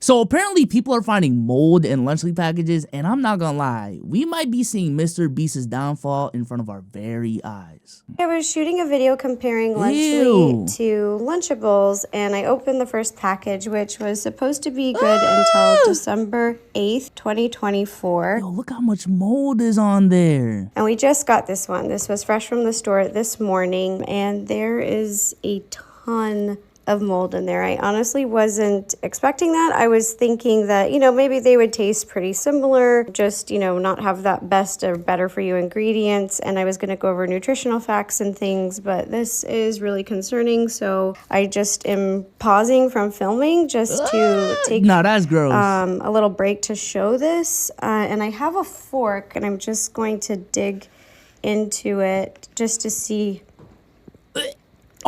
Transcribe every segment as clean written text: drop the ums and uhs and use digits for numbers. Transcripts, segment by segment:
So apparently people are finding mold in Lunchly packages, and I'm not gonna lie, we might be seeing MrBeast's downfall in front of our very eyes. I was shooting a video comparing Lunchly to Lunchables, and I opened the first package, which was supposed to be good until December 8th, 2024. Yo, look how much mold is on there. And we just got this one. This was fresh from the store this morning, and there is a ton of mold in there. I honestly wasn't expecting that. I was thinking that, you know, maybe they would taste pretty similar, just, you know, not have that best or better for you ingredients. And I was going to go over nutritional facts and things, but this is really concerning. So I just am pausing from filming just to take that's gross. A little break to show this. And I have a fork, and I'm just going to dig into it just to see.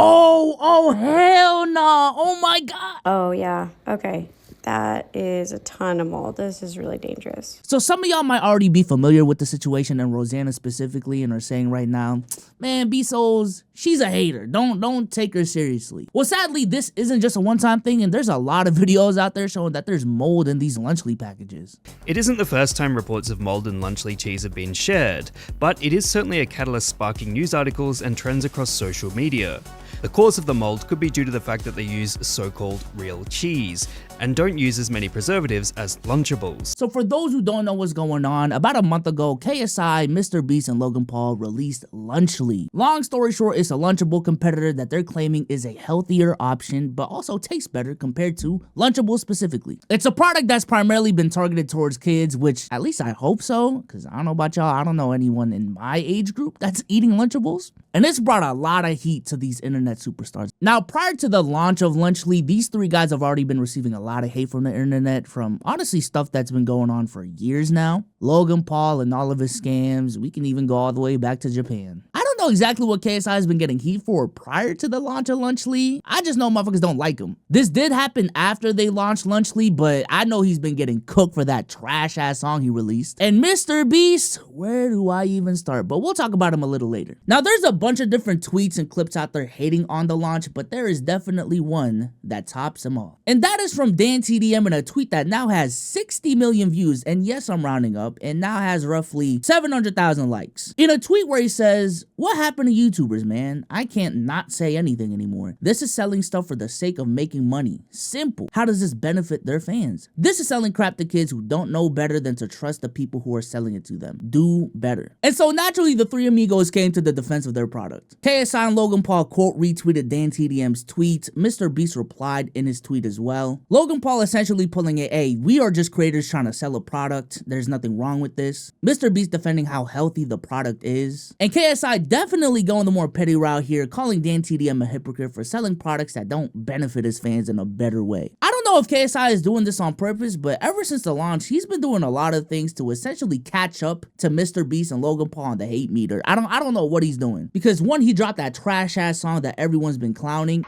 Oh, hell no. Oh my God. Oh, yeah. Okay. That is a ton of mold. This is really dangerous. So some of y'all might already be familiar with the situation, and Rosanna specifically, and are saying right now, man, B-Souls, she's a hater. Don't take her seriously. Well, sadly, this isn't just a one-time thing, and there's a lot of videos out there showing that there's mold in these Lunchly packages. It isn't the first time reports of mold in Lunchly cheese have been shared, but it is certainly a catalyst sparking news articles and trends across social media. The cause of the mold could be due to the fact that they use so-called real cheese, and don't use as many preservatives as Lunchables. So for those who don't know what's going on, about a month ago, KSI, MrBeast, and Logan Paul released Lunchly. Long story short, it's a Lunchable competitor that they're claiming is a healthier option, but also tastes better compared to Lunchables specifically. It's a product that's primarily been targeted towards kids, which at least I hope so, because I don't know about y'all, I don't know anyone in my age group that's eating Lunchables. And this brought a lot of heat to these internet superstars. Now, prior to the launch of Lunchly, these three guys have already been receiving a lot of hate from the internet, from honestly stuff that's been going on for years now. Logan Paul and all of his scams. We can even go all the way back to Japan. I don't know exactly what KSI has been getting heat for prior to the launch of Lunchly. I just know motherfuckers don't like him. This did happen after they launched Lunchly, but I know he's been getting cooked for that trash ass song he released. And MrBeast, where do I even start? But we'll talk about him a little later. Now, there's a bunch of different tweets and clips out there hating on the launch, but there is definitely one that tops them all. And that is from DanTDM in a tweet that now has 60 million views, and yes, I'm rounding up, and now has roughly 700,000 likes. In a tweet where he says, "What happened to YouTubers, man? I can't not say anything anymore. This is selling stuff for the sake of making money. Simple. How does this benefit their fans? This is selling crap to kids who don't know better than to trust the people who are selling it to them. Do better." And so naturally, the three amigos came to the defense of their product. KSI and Logan Paul quote retweeted DanTDM's tweet. MrBeast replied in his tweet as well. Logan Paul essentially pulling it, "Hey, we are just creators trying to sell a product. There's nothing wrong with this." MrBeast defending how healthy the product is. And KSI definitely going the more petty route here, calling DanTDM a hypocrite for selling products that don't benefit his fans in a better way. I don't know if KSI is doing this on purpose, but ever since the launch, he's been doing a lot of things to essentially catch up to MrBeast and Logan Paul on the hate meter. I don't know what he's doing. Because one, he dropped that trash ass song that everyone's been clowning.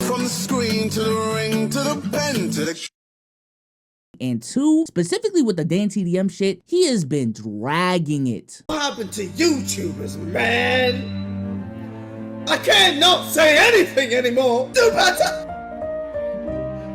From the screen to the ring to the pen to the... And two, specifically with the DanTDM shit, he has been dragging it. What happened to YouTubers, man? I can't not say anything anymore. Do better.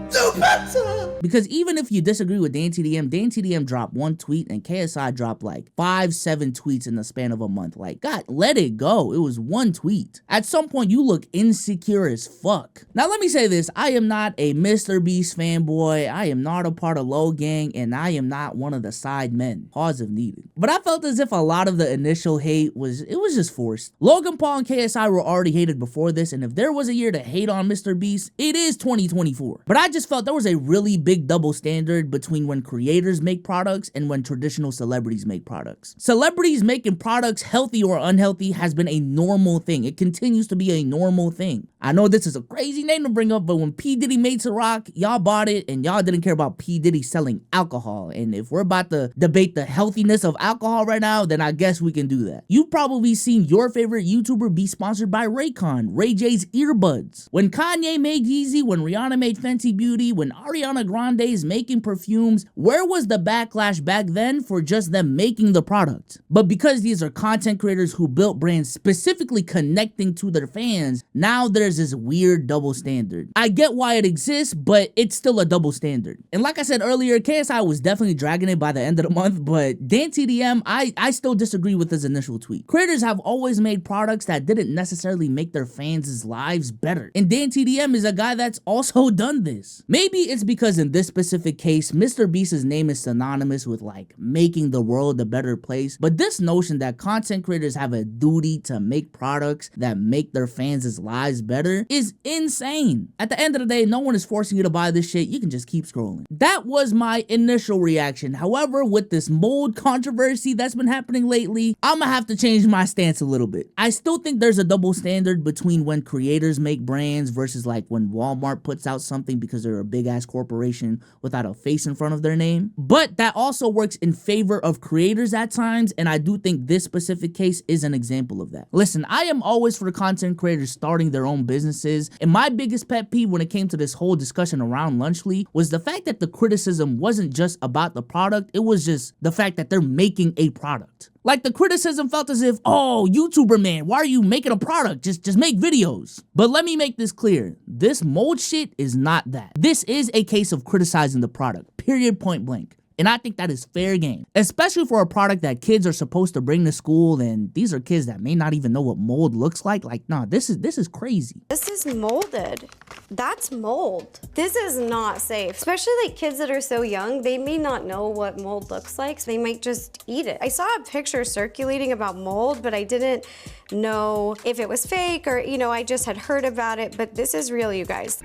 Do better. Because even if you disagree with DanTDM dropped one tweet and KSI dropped like 5-7 tweets in the span of a month. Like, God, let it go. It was one tweet. At some point, you look insecure as fuck. Now, let me say this. I am not a MrBeast fanboy. I am not a part of Low Gang, and I am not one of the side men. Pause if needed. But I felt as if a lot of the initial hate was just forced. Logan Paul and KSI were already hated before this, and if there was a year to hate on MrBeast, it is 2024. But I just felt there was a really big double standard between when creators make products and when traditional celebrities make products. Celebrities making products, healthy or unhealthy, has been a normal thing. It continues to be a normal thing. I know this is a crazy name to bring up, but when P. Diddy made Ciroc, y'all bought it and y'all didn't care about P. Diddy selling alcohol. And if we're about to debate the healthiness of alcohol right now, then I guess we can do that. You've probably seen your favorite YouTuber be sponsored by Raycon, Ray J's earbuds. When Kanye made Yeezy, when Rihanna made Fenty Beauty, when Ariana Grande's making perfumes, where was the backlash back then for just them making the product? But because these are content creators who built brands specifically connecting to their fans, now there's there's this weird double standard. I get why it exists, but it's still a double standard. And like I said earlier, KSI was definitely dragging it by the end of the month, but DanTDM, I still disagree with his initial tweet. Creators have always made products that didn't necessarily make their fans' lives better. And DanTDM is a guy that's also done this. Maybe it's because in this specific case, MrBeast's name is synonymous with like making the world a better place, but this notion that content creators have a duty to make products that make their fans' lives better is insane. At the end of the day, no one is forcing you to buy this shit. You can just keep scrolling. That was my initial reaction. However, with this mold controversy that's been happening lately, I'm gonna have to change my stance a little bit. I still think there's a double standard between when creators make brands versus like when Walmart puts out something because they're a big ass corporation without a face in front of their name. But that also works in favor of creators at times, and I do think this specific case is an example of that. Listen, I am always for content creators starting their own businesses, and my biggest pet peeve when it came to this whole discussion around Lunchly was the fact that the criticism wasn't just about the product, it was just the fact that they're making a product. Like the criticism felt as if, oh, YouTuber man, why are you making a product? Just make videos. But let me make this clear. This mold shit is not that. This is a case of criticizing the product, period, point blank. And I think that is fair game, especially for a product that kids are supposed to bring to school, and these are kids that may not even know what mold looks like. Like, nah, this is crazy. This is molded. That's mold. This is not safe, especially like kids that are so young. They may not know what mold looks like, so they might just eat it. I saw a picture circulating about mold, but I didn't know if it was fake or, you know, I just had heard about it, but this is real, you guys.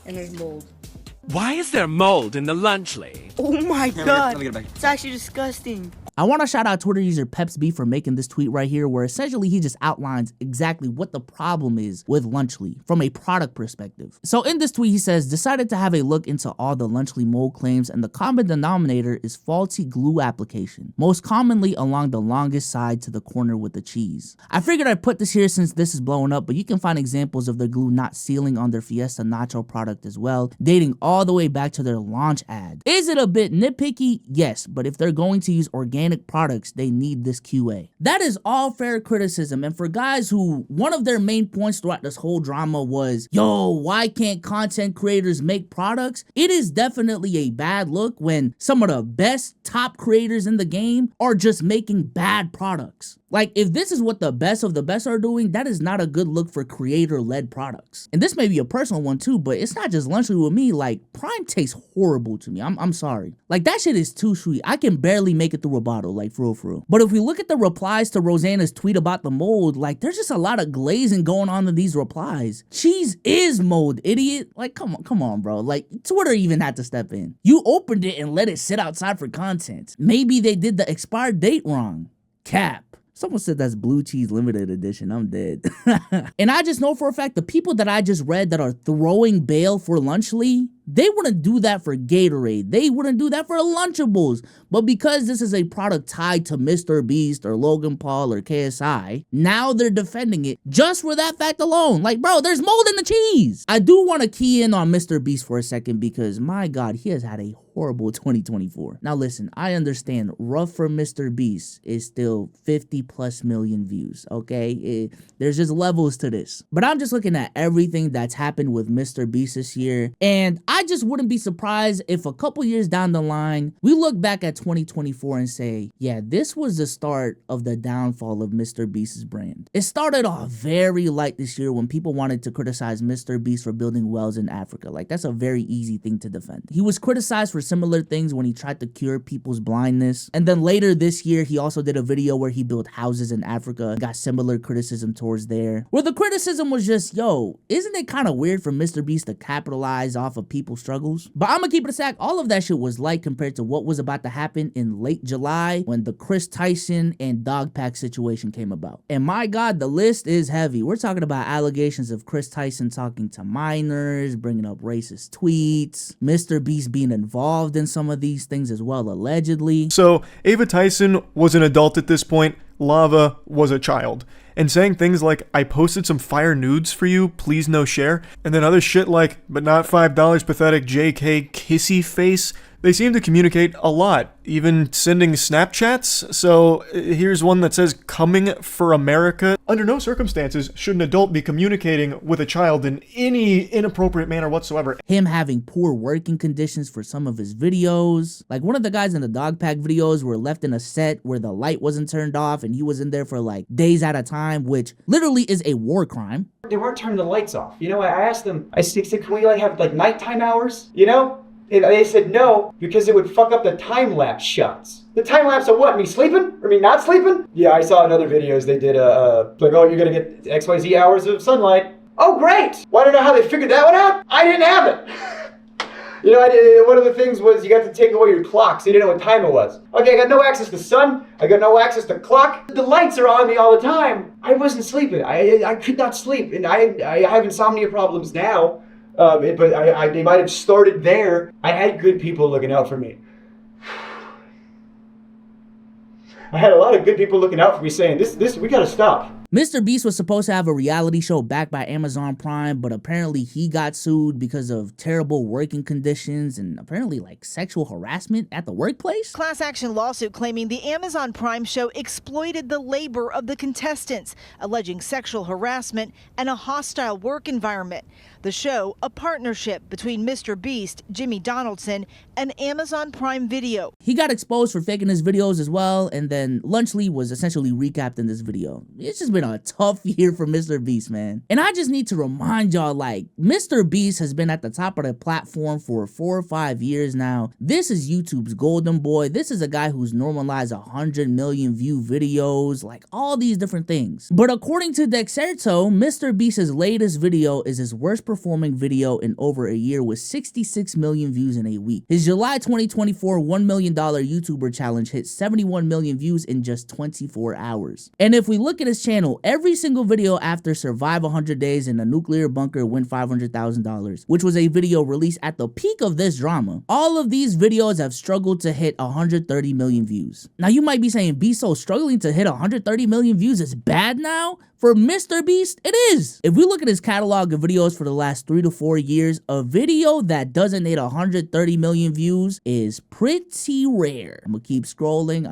And there's mold. Why is there mold in the Lunchly? Oh my god, it's actually disgusting. I want to shout out Twitter user PepsB for making this tweet right here, where essentially he just outlines exactly what the problem is with Lunchly from a product perspective. So in this tweet, he says, decided to have a look into all the Lunchly mold claims, and the common denominator is faulty glue application, most commonly along the longest side to the corner with the cheese. I figured I'd put this here since this is blowing up, but you can find examples of their glue not sealing on their Fiesta Nacho product as well, dating all the way back to their launch ad. Is it a bit nitpicky? Yes, but if they're going to use organic products, they need this QA. That is all fair criticism, and for guys who one of their main points throughout this whole drama was, yo, why can't content creators make products? It is definitely a bad look when some of the best top creators in the game are just making bad products. Like, if this is what the best of the best are doing, that is not a good look for creator-led products. And this may be a personal one too, but it's not just Lunchly with me. Like, Prime tastes horrible to me. I'm sorry. Like, that shit is too sweet. I can barely make it through a bottle, like, for real. But if we look at the replies to Rosanna's tweet about the mold, like, there's just a lot of glazing going on in these replies. Cheese is mold, idiot. Like, come on, bro. Like, Twitter even had to step in. You opened it and let it sit outside for content. Maybe they did the expired date wrong. Cap. Someone said that's blue cheese limited edition. I'm dead. And I just know for a fact the people that I just read that are throwing bail for Lunchly, they wouldn't do that for Gatorade. They wouldn't do that for Lunchables. But because this is a product tied to MrBeast or Logan Paul or KSI, now they're defending it just for that fact alone. Like, bro, there's mold in the cheese. I do want to key in on MrBeast for a second because, my God, he has had a horrible 2024. Now listen, I understand rough for MrBeast is still 50+ million views, okay? There's just levels to this. But I'm just looking at everything that's happened with MrBeast this year, and I just wouldn't be surprised if a couple years down the line, we look back at 2024 and say, yeah, this was the start of the downfall of MrBeast's brand. It started off very light this year when people wanted to criticize MrBeast for building wells in Africa. Like, that's a very easy thing to defend. He was criticized for similar things when he tried to cure people's blindness. And then later this year, he also did a video where he built houses in Africa and got similar criticism towards there. Where the criticism was just, yo, isn't it kind of weird for MrBeast to capitalize off of people's struggles? But I'm gonna keep it a stack. All of that shit was light compared to what was about to happen in late July when the Chris Tyson and Dog Pack situation came about. And my God, the list is heavy. We're talking about allegations of Chris Tyson talking to minors, bringing up racist tweets, MrBeast being involved in some of these things as well, allegedly. So Ava Tyson was an adult at this point. Lava was a child. And saying things like, I posted some fire nudes for you, please no share. And then other shit like, but not $5 pathetic JK kissy face They seem to communicate a lot, even sending Snapchats. So here's one that says, "Coming for America." Under no circumstances should an adult be communicating with a child in any inappropriate manner whatsoever. Him having poor working conditions for some of his videos. Like one of the guys in the dog pack videos were left in a set where the light wasn't turned off and he was in there for like days at a time, which literally is a war crime. They weren't turning the lights off. You know, I asked them, I said, can we like have like nighttime hours, you know? And they said no, because it would fuck up the time-lapse shots. The time-lapse of what, me sleeping? Or me not sleeping? Yeah, I saw in other videos they did like, oh, you're gonna get XYZ hours of sunlight. Oh, great! Well, I don't know how they figured that one out. I didn't have it. You know, one of the things was you got to take away your clock, so you didn't know what time it was. Okay, I got no access to sun. I got no access to clock. The lights are on me all the time. I wasn't sleeping. I could not sleep, and I have insomnia problems now. But they might have started there. I had good people looking out for me. I had a lot of good people looking out for me saying, this, we gotta stop. MrBeast was supposed to have a reality show backed by Amazon Prime, but apparently he got sued because of terrible working conditions and apparently like sexual harassment at the workplace. Class action lawsuit claiming the Amazon Prime show exploited the labor of the contestants, alleging sexual harassment and a hostile work environment. The show, a partnership between MrBeast, Jimmy Donaldson, and Amazon Prime Video. He got exposed for faking his videos as well, and then Lunchley was essentially recapped in this video. It's just been a tough year for MrBeast, man. And I just need to remind y'all, like, MrBeast has been at the top of the platform for 4 or 5 years now. This is YouTube's golden boy. This is a guy who's normalized 100 million view videos, like all these different things. But according to Dexerto, MrBeast's latest video is his worst performing video in over a year with 66 million views in a week. His July 2024 $1 million YouTuber challenge hit 71 million views in just 24 hours. And if we look at his channel, every single video after Survive 100 Days in a Nuclear Bunker Win $500,000, which was a video released at the peak of this drama, all of these videos have struggled to hit 130 million views. Now you might be saying, Beast, struggling to hit 130 million views is bad now? For MrBeast, it is. If we look at his catalog of videos for the last 3 to 4 years, a video that doesn't hit 130 million views is pretty rare. I'm gonna keep scrolling.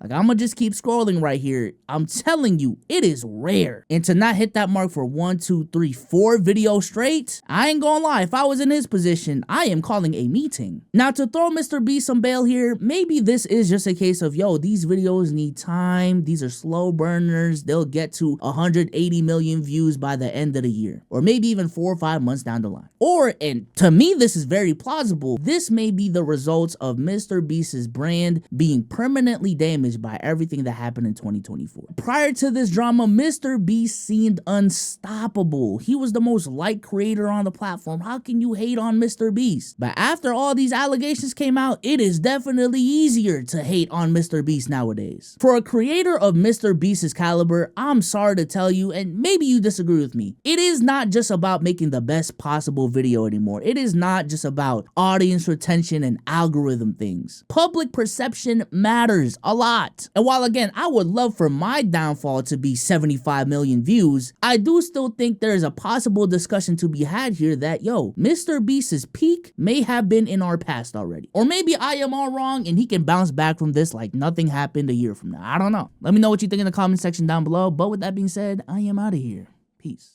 Like, I'm gonna just keep scrolling right here. I'm telling you, it is rare. And to not hit that mark for 1, 2, 3, 4 videos straight, I ain't gonna lie, if I was in his position, I am calling a meeting. Now, to throw MrBeast some bail here, maybe this is just a case of, yo, these videos need time. These are slow burners. They'll get to 180 million views by the end of the year, or maybe even 4 or 5 months down the line. Or, and to me this is very plausible, this may be the results of MrBeast's brand being permanently damaged by everything that happened in 2024. Prior to this drama, MrBeast seemed unstoppable. He was the most liked creator on the platform. How can you hate on MrBeast? But after all these allegations came out, it is definitely easier to hate on MrBeast nowadays. For a creator of MrBeast's caliber, I'm sorry to tell you, and maybe you disagree with me, it is not just about making the best possible video anymore. It is not just about audience retention and algorithm things. Public perception matters a lot. And while again, I would love for my downfall to be 75 million views, I do still think there is a possible discussion to be had here that, yo, MrBeast's peak may have been in our past already. Or maybe I am all wrong and he can bounce back from this like nothing happened a year from now. I don't know. Let me know what you think in the comment section down below. But with that being said, I am out of here. Peace.